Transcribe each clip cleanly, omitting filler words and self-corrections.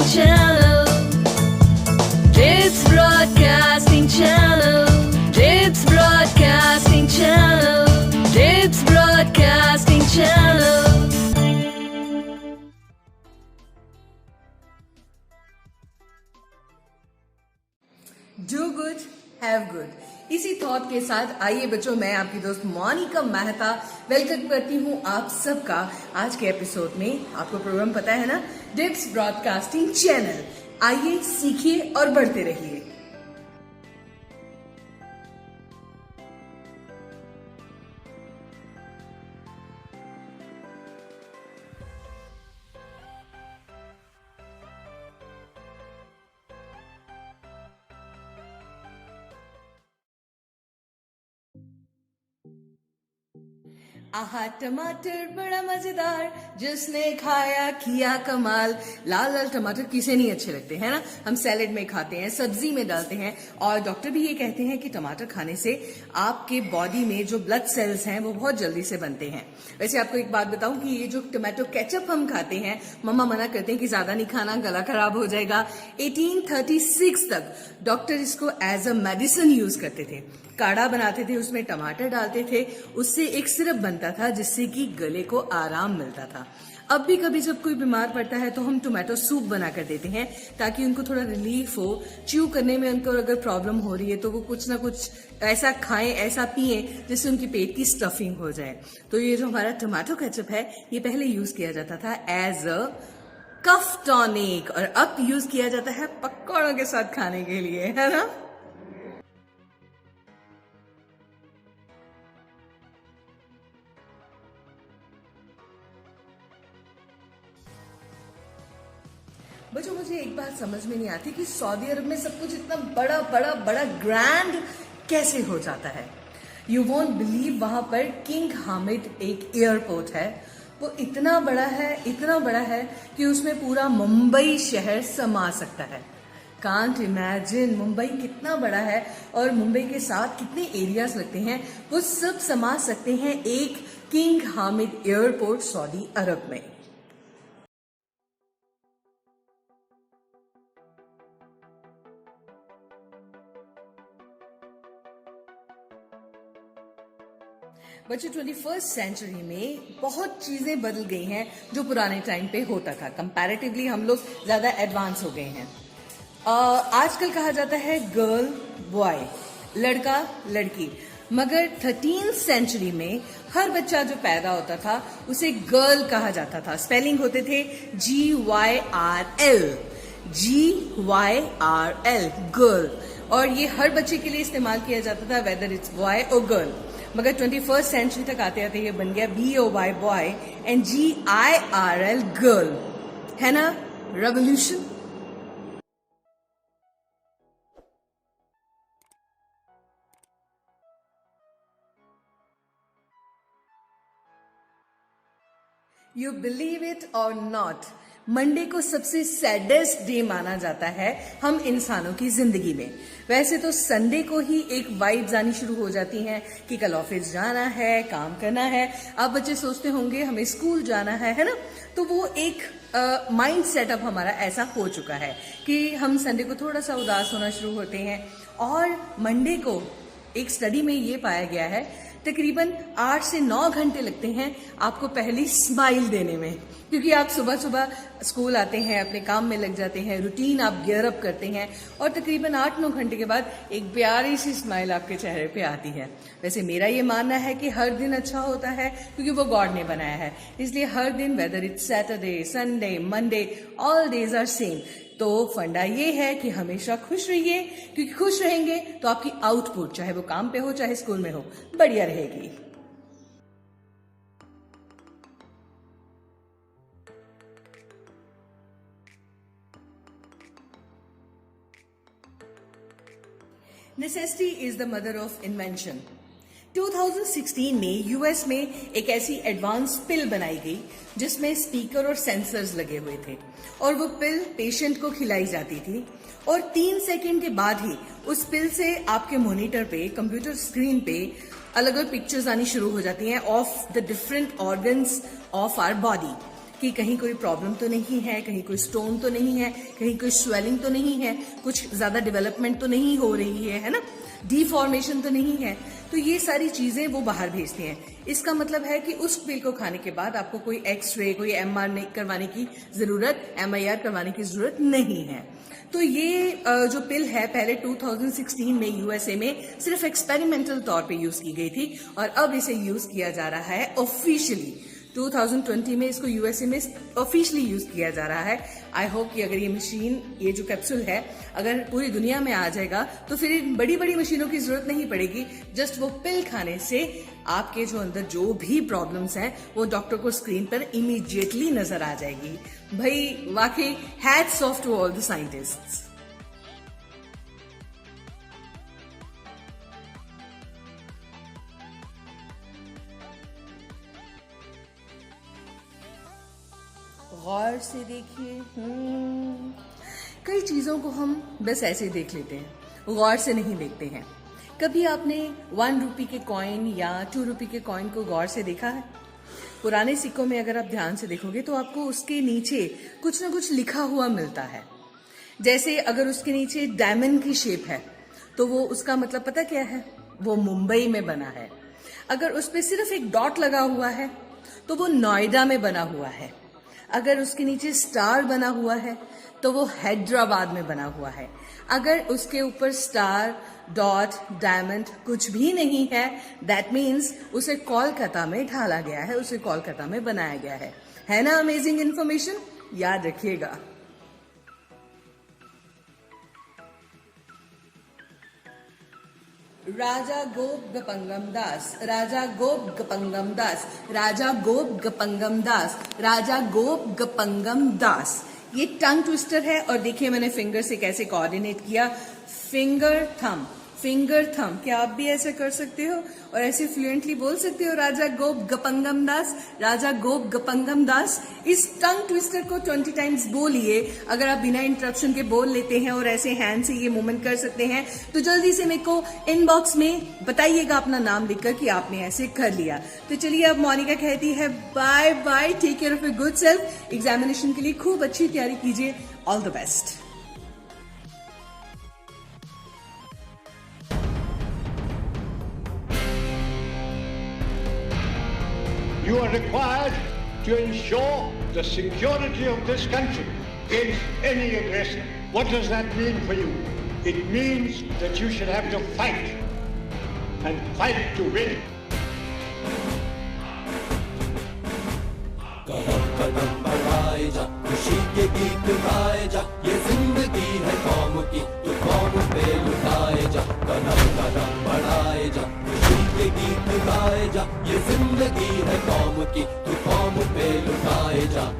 Channel. It's Broadcasting Channel. It's Broadcasting Channel. It's Broadcasting Channel. Do good have good. इसी thought के साथ आइए बच्चों, मैं आपकी दोस्त मोनिका मेहता वेलकम करती हूँ आप सबका आज के एपिसोड में। आपको प्रोग्राम पता है ना, डिप्स ब्रॉडकास्टिंग चैनल। आइए सीखिए और बढ़ते रहिए। आहा टमाटर बड़ा मजेदार, जिसने खाया किया कमाल। लाल लाल टमाटर किसे नहीं अच्छे लगते हैं ना। हम सैलेड में खाते हैं, सब्जी में डालते हैं, और डॉक्टर भी ये कहते हैं कि टमाटर खाने से आपके बॉडी में जो ब्लड सेल्स हैं वो बहुत जल्दी से बनते हैं। वैसे आपको एक बात बताऊं कि ये जो टमाटो केचप हम खाते हैं, मम्मा मना करते हैं कि ज्यादा नहीं खाना, गला खराब हो जाएगा। 1836 तक डॉक्टर इसको एज अ मेडिसिन यूज करते थे। काढ़ा बनाते थे, उसमें टमाटर डालते थे, उससे एक सिरप बनता था जिससे कि गले को आराम मिलता था। अब भी कभी जब कोई बीमार पड़ता है तो हम टोमेटो सूप बना कर देते हैं ताकि उनको थोड़ा रिलीफ हो। च्यू करने में उनको अगर प्रॉब्लम हो रही है तो वो कुछ ना कुछ ऐसा खाएं, ऐसा पिए जिससे उनकी पेट की स्टफिंग हो जाए। तो ये जो हमारा टोमेटो केचप है, ये पहले यूज किया जाता था एज अ कफ टॉनिक, और अब यूज किया जाता है पकौड़ों के साथ खाने के लिए, है ना। बच्चों, मुझे एक बात समझ में नहीं आती कि सऊदी अरब में सब कुछ इतना बड़ा बड़ा बड़ा ग्रैंड कैसे हो जाता है। यू वोंट बिलीव, वहां पर किंग हामिद एक एयरपोर्ट है। वो इतना बड़ा है कि उसमें पूरा मुंबई शहर समा सकता है। कांट इमेजिन मुंबई कितना बड़ा है, और मुंबई के साथ कितने एरियाज लगते हैं, वो सब समा सकते हैं एक किंग हामिद एयरपोर्ट सऊदी अरब में। बच्चों, 21st सेंचुरी में बहुत चीजें बदल गई हैं जो पुराने टाइम पे होता था। कंपैरेटिवली हम लोग ज्यादा एडवांस हो गए हैं। आजकल कहा जाता है गर्ल बॉय, लड़का लड़की, मगर 13th सेंचुरी में हर बच्चा जो पैदा होता था उसे गर्ल कहा जाता था। स्पेलिंग होते थे GYRL, GYRL, गर्ल। और ये हर बच्चे के लिए इस्तेमाल किया जाता था, वेदर इट्स बॉय और गर्ल। मगर 21st सेंचुरी तक आते आते ये बन गया BOY boy and GIRL girl, है ना। रेवोल्यूशन। यू बिलीव इट और नॉट, मंडे को सबसे सैडेस्ट डे माना जाता है हम इंसानों की जिंदगी में। वैसे तो संडे को ही एक वाइब्स आनी शुरू हो जाती हैं कि कल ऑफिस जाना है, काम करना है। आप बच्चे सोचते होंगे हमें स्कूल जाना है ना। तो वो एक माइंड सेटअप हमारा ऐसा हो चुका है कि हम संडे को थोड़ा सा उदास होना शुरू होते हैं। और मंडे को एक स्टडी में ये पाया गया है तकरीबन 8 से 9 घंटे लगते हैं आपको पहली स्माइल देने में, क्योंकि आप सुबह सुबह स्कूल आते हैं, अपने काम में लग जाते हैं, रूटीन आप गियर अप करते हैं, और तकरीबन 8-9 घंटे के बाद एक प्यारी सी स्माइल आपके चेहरे पे आती है। वैसे मेरा ये मानना है कि हर दिन अच्छा होता है क्योंकि वो गॉड ने बनाया है, इसलिए हर दिन, whether it's Saturday, Sunday, Monday, all days are same. तो फंडा ये है कि हमेशा खुश रहिए, क्योंकि खुश रहेंगे तो आपकी आउटपुट, चाहे वो काम पे हो चाहे स्कूल में हो, बढ़िया रहेगी। Necessity is the mother of invention. 2016 में यूएस में एक ऐसी एडवांस पिल बनाई गई जिसमें स्पीकर और सेंसर्स लगे हुए थे, और वो पिल पेशेंट को खिलाई जाती थी, और 3 सेकंड के बाद ही उस पिल से आपके मॉनिटर पे, कंप्यूटर स्क्रीन पे अलग अलग पिक्चर्स आनी शुरू हो जाती हैं of the different organs of our body. कि कहीं कोई प्रॉब्लम तो नहीं है, कहीं कोई स्टोन तो नहीं है, कहीं कोई स्वेलिंग तो नहीं है, कुछ ज्यादा डेवलपमेंट तो नहीं हो रही है ना, डिफॉर्मेशन तो नहीं है। तो ये सारी चीजें वो बाहर भेजती हैं। इसका मतलब है कि उस पिल को खाने के बाद आपको कोई एक्सरे, कोई MR करवाने की जरूरत, MIR करवाने की जरूरत नहीं है। तो ये जो पिल है पहले 2016 में USA में सिर्फ एक्सपेरिमेंटल तौर पे यूज की गई थी और अब इसे यूज किया जा रहा है ऑफिशियली। 2020 में इसको USA में ऑफिशियली यूज किया जा रहा है। आई होप कि अगर ये मशीन, ये जो कैप्सूल है, अगर पूरी दुनिया में आ जाएगा तो फिर इन बड़ी बड़ी मशीनों की जरूरत नहीं पड़ेगी। जस्ट वो पिल खाने से आपके जो अंदर जो भी प्रॉब्लम्स हैं वो डॉक्टर को स्क्रीन पर इमीडिएटली नजर आ जाएगी। भाई वाकई hats off to all the scientists. गौर से देखिए, कई चीजों को हम बस ऐसे देख लेते हैं, गौर से नहीं देखते हैं। कभी आपने 1 रुपये के कॉइन या 2 रुपये के कॉइन को गौर से देखा है? पुराने सिक्कों में अगर आप ध्यान से देखोगे तो आपको उसके नीचे कुछ ना कुछ लिखा हुआ मिलता है। जैसे अगर उसके नीचे डायमंड की शेप है तो वो उसका मतलब पता क्या है? वो मुंबई में बना है। अगर उस पर सिर्फ एक डॉट लगा हुआ है तो वो नोएडा में बना हुआ है। अगर उसके नीचे स्टार बना हुआ है तो वो हैदराबाद में बना हुआ है। अगर उसके ऊपर स्टार, डॉट, डायमंड कुछ भी नहीं है, दैट मीन्स उसे कोलकाता में ढाला गया है, उसे कोलकाता में बनाया गया है ना? अमेजिंग इंफॉर्मेशन, याद रखिएगा। राजा गोप गपंगम दास, राजा गोप गपंगम दास, राजा गोप गपंगम दास, राजा गोप गपंगम दास। ये टंग ट्विस्टर है और देखिए मैंने फिंगर से कैसे कोऑर्डिनेट किया। Finger thumb, finger thumb. क्या आप भी ऐसे कर सकते हो और ऐसे फ्लुएंटली बोल सकते हो राजा गोप गपंगम दास, राजा गोप गपंगम दास? इस टंग ट्विस्टर को 20 टाइम्स बोलिए। अगर आप बिना इंटरप्शन के बोल लेते हैं और ऐसे हैंड से ये मूवमेंट कर सकते हैं तो जल्दी से मेरे को इनबॉक्स में बताइएगा अपना नाम लिखकर कि आपने ऐसे कर लिया। तो चलिए, अब मोनिका कहती है bye bye, take care of your good self. Examination के लिए खूब अच्छी तैयारी कीजिए। All the best. You are required to ensure the security of this country against any aggressor. What does that mean for you? It means that you should have to fight, and fight to win. कदम कदम बढ़ाए जा, खुशी के गीत गाए जा, ये जिंदगी है कौम की, तू कौम पे लुटाए जा। कदम कदम बढ़ाए जा, खुशी के गीत गाए जा, ये जिंदगी है कौम की, तू कौम पे लुटाए जा।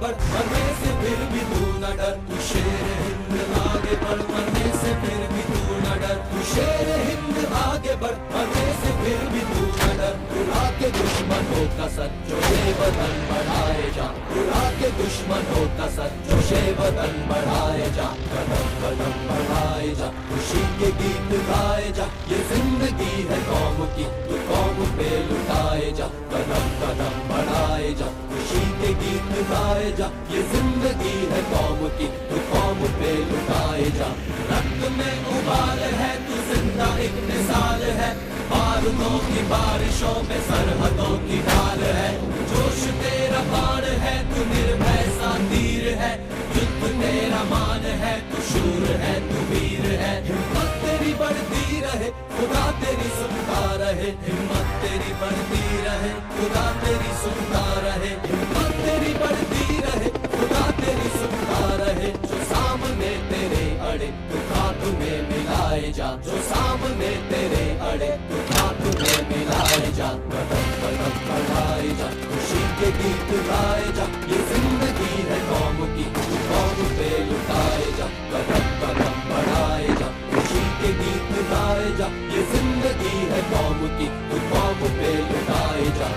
मरने से फिर भी तू न डर, तू शेर हिंद आगे बढ़, मरने से फिर भी तू न डर, तू शेर हिंद आगे बढ़, मरने से फिर भी तू न डर। उड़ा के दुश्मनों का सर जो वतन बढ़ाए जा, उड़ा के दुश्मनों का सर जो वतन बढ़ाए जा। कदम कदम बढ़ाए जा, खुशी के गीत गाए जा, ये जिंदगी है कौम की, तू कौम पे लुटाए जा। कदम कदम बढ़ाए जा, खुशी के गीत गाए जा, ये जिंदगी है कौम की, तू कौम पे लुटाए जा। रक्त में उबाल है, तू जिंदा एक मिसाल है, बारूदों की बारिशों में सरहदों की ढाल है। जोश तेरा बाण है, तू निर्भय सा तीर है, युद्ध तेरा मान है, तू शूर है, तू वीर है। हिम्मत तेरी बढ़ती रहे, खुदा तेरी सुनता रहे, हिम्मत तेरी बढ़ती रहे, खुदा तेरी सुनता रहे, हिम्मत तेरी बढ़ती रहे, खुदा तेरी सुनता रहे। जो सामने तेरे अड़े तू हाथ में मिलाए जा, जो सामने तेरे अड़े तू हाथ में मिलाए जा। कदम कदम बढ़ाए जा, खुशी के गीत गाए जा, ये जिंदगी है कौम की, तू कौम पे लुटाए जा। कदम कदम बढ़ाए जा, खुशी के गीत गाए जा, ये जिंदगी है कौम की, तू कौम पे लुटाए जा।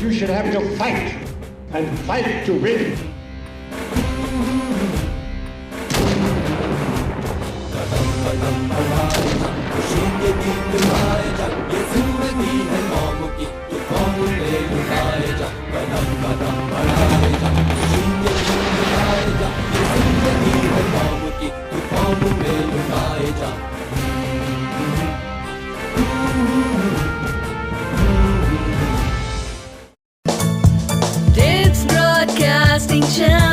You should have to fight, and fight to win. खुशियों के गीत गाए जा, ये जिंदगी है मौम की, तूफान में लुटाए जा, कदम कदम बढ़ाए जा। खुशियों के गीत गाए जा, ये जिंदगी है मौम की, तूफान में लुटाए जा। It's Broadcasting Channel.